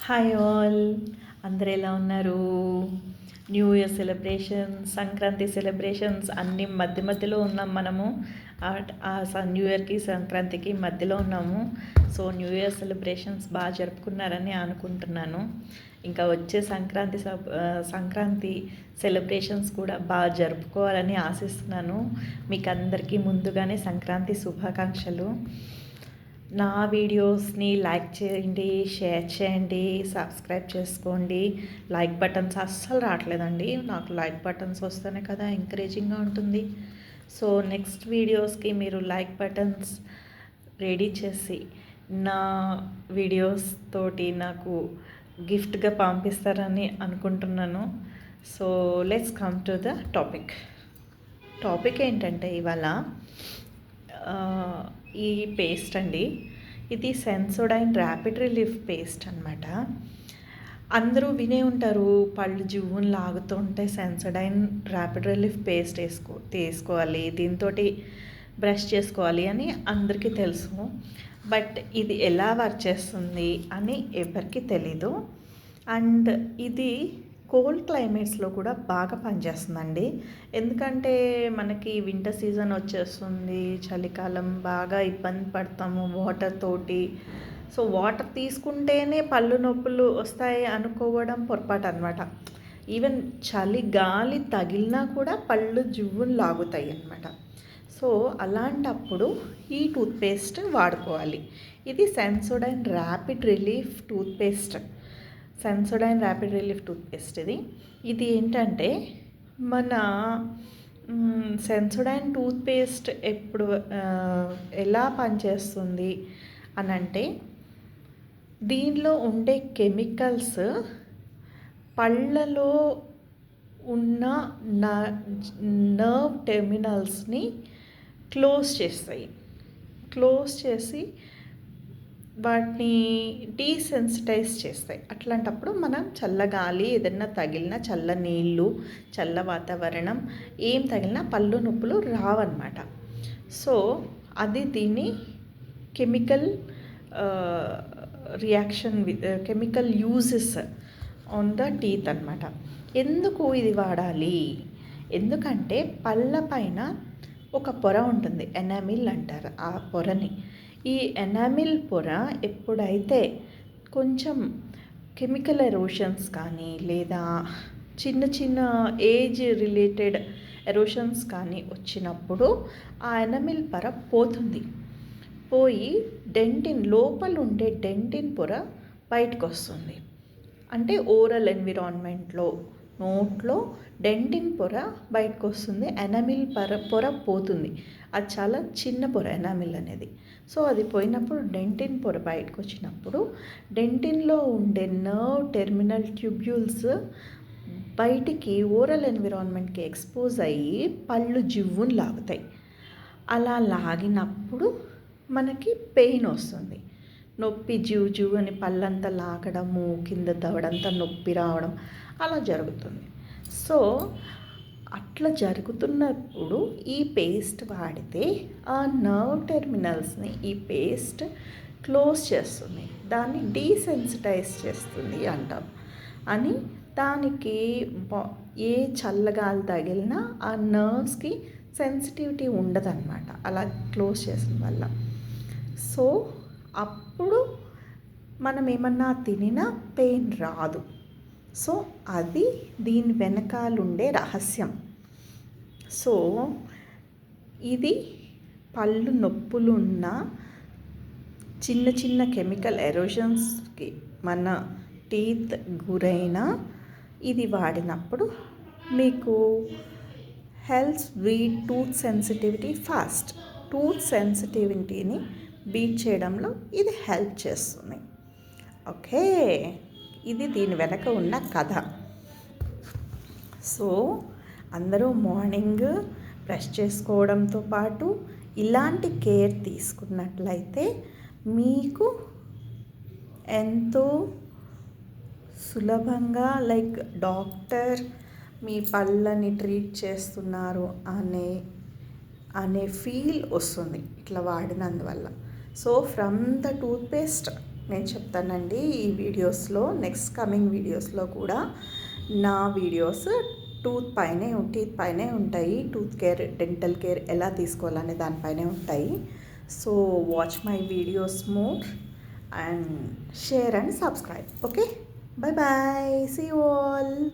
Hi all, అందరు ఎలా ఉన్నారు? New year celebrations, Sankranti celebrations అన్నీ మధ్య మధ్యలో ఉన్నాం మనము. న్యూ ఇయర్కి సంక్రాంతికి మధ్యలో ఉన్నాము. సో న్యూ ఇయర్ సెలబ్రేషన్స్ బాగా జరుపుకున్నారని అనుకుంటున్నాను. ఇంకా వచ్చే సంక్రాంతి సెలబ్రేషన్స్ కూడా బాగా జరుపుకోవాలని ఆశిస్తున్నాను. మీకు అందరికీ ముందుగానే సంక్రాంతి శుభాకాంక్షలు. నా వీడియోస్ని లైక్ చేయండి, షేర్ చేయండి, సబ్స్క్రైబ్ చేసుకోండి. లైక్ బటన్స్ అస్సలు రావట్లేదండి. నాకు లైక్ బటన్స్ వస్తేనే కదా ఎంకరేజింగ్గా ఉంటుంది. సో నెక్స్ట్ వీడియోస్కి మీరు లైక్ బటన్స్ రెడీ చేసి నా వీడియోస్ తోటి నాకు గిఫ్ట్గా పంపిస్తారని అనుకుంటున్నాను. So let's come to the topic ఏంటంటే ఇవాళ ఈ పేస్ట్ అండి, ఇది సెన్సోడైన్ ర్యాపిడ్ రిలీఫ్ పేస్ట్ అనమాట. అందరూ వినే ఉంటారు, పళ్ళు జివ్వును లాగుతుంటే సెన్సోడైన్ ర్యాపిడ్ రిలీఫ్ పేస్ట్ తీసుకోవాలి, దీంతో బ్రష్ చేసుకోవాలి అని అందరికీ తెలుసు. బట్ ఇది ఎలా వర్క్ చేస్తుంది అని ఎవరికి తెలీదు. అండ్ ఇది కోల్డ్ క్లైమేట్స్లో కూడా బాగా పనిచేస్తుందండి. ఎందుకంటే మనకి వింటర్ సీజన్ వచ్చేస్తుంది, చలికాలం బాగా ఇబ్బంది పడతాము వాటర్ తోటి. సో వాటర్ తీసుకుంటేనే పళ్ళు నొప్పులు వస్తాయి అనుకోవడం పొరపాటు అనమాట. ఈవెన్ చలి గాలి తగిలినా కూడా పళ్ళు జివ్వును లాగుతాయి అన్నమాట. సో అలాంటప్పుడు ఈ టూత్పేస్ట్ వాడుకోవాలి. ఇది Sensodyne rapid relief toothpaste. Sensodyne rapid relief toothpaste ఇది ఏంటంటే మన సెన్సోడైన్ టూత్పేస్ట్ ఎలా పనిచేస్తుంది అని అంటే, దీనిలో ఉండే కెమికల్స్ పళ్ళలో ఉన్న నర్వ్ టెర్మినల్స్ని క్లోజ్ చేసి వాటిని డీసెన్సిటైజ్ చేస్తాయి. అట్లాంటప్పుడు మనం చల్లగాలి ఏదైనా తగిలిన, చల్ల నీళ్ళు, చల్ల వాతావరణం ఏం తగిలినా పళ్ళు నొప్పులు రావన్నమాట. సో అది దీని chemical reaction chemical uses on the teeth అనమాట. ఎందుకు ఇది వాడాలి? ఎందుకంటే పళ్ళ పైన ఒక పొర ఉంటుంది, ఎనామిల్ అంటారు ఆ పొరని. ఈ ఎనామిల్ పొర ఎప్పుడైతే కొంచెం కెమికల్ ఎరోషన్స్ కానీ లేదా చిన్న చిన్న ఏజ్ రిలేటెడ్ ఎరోషన్స్ కానీ వచ్చినప్పుడు ఆ ఎనామిల్ పొర పోయి లోపల ఉండే డెంటిన్ పొర బయటకు వస్తుంది. అంటే ఓరల్ ఎన్విరాన్మెంట్లో నోట్లో డెంటిన్ పొర బయటకు వస్తుంది, ఎనామిల్ పొర పోతుంది. అది చాలా చిన్న పొర ఎనామిల్ అనేది. సో అది పోయినప్పుడు డెంటిన్ పొర బయటకు వచ్చినప్పుడు డెంటిన్లో ఉండే నర్వ్ టెర్మినల్ ట్యూబ్యూల్స్ బయటికి ఓరల్ ఎన్విరాన్మెంట్కి ఎక్స్పోజ్ అయ్యి పళ్ళు జివ్వును లాగుతాయి. అలా లాగినప్పుడు మనకి పెయిన్ వస్తుంది, నొప్పి, జివ్ అని పళ్ళంతా లాగడము, కింద దవడంతా నొప్పి రావడం అలా జరుగుతుంది. సో అట్లా జరుగుతున్నప్పుడు ఈ పేస్ట్ వాడితే ఆ నర్వ్ టెర్మినల్స్ని ఈ పేస్ట్ క్లోజ్ చేస్తుంది, దాన్ని డీసెన్సిటైజ్ చేస్తుంది అంటాం. అని దానికి ఏ చల్లగాలి తగిలినా ఆ నర్వ్స్కి సెన్సిటివిటీ ఉండదన్నమాట, అలా క్లోజ్ చేసిన వల్ల. సో అప్పుడు మనం ఏమన్నా తినినా పెయిన్ రాదు. సో అది దీని వెనకాలుండే రహస్యం. సో ఇది పళ్ళు నొప్పులున్న, చిన్న చిన్న కెమికల్ ఎరోషన్స్కి మన టీత్ గురైన ఇది వాడినప్పుడు మీకు helps beat tooth sensitivity fast. Tooth సెన్సిటివిటీని బీట్ చేయడంలో ఇది హెల్ప్ చేస్తుంది. ఓకే, ఇది దీని వెనక ఉన్న కథ. సో అందరూ మార్నింగ్ బ్రష్ చేసుకోవడంతో పాటు ఇలాంటి కేర్ తీసుకున్నట్లయితే మీకు ఎంతో సులభంగా, లైక్ డాక్టర్ మీ పళ్ళని ట్రీట్ చేస్తున్నారు అనే ఫీల్ వస్తుంది ఇట్లా వాడినందువల్ల. సో ఫ్రమ్ ద టూత్పేస్ట్ నేను చెప్తానండి ఈ వీడియోస్లో. నెక్స్ట్ కమింగ్ వీడియోస్లో కూడా నా వీడియోస్ టీత్ పైనే ఉంటాయి. టూత్ కేర్, డెంటల్ కేర్ ఎలా తీసుకోవాలనే దానిపైనే ఉంటాయి. So watch my videos more and share and subscribe. Okay, bye bye, see you all.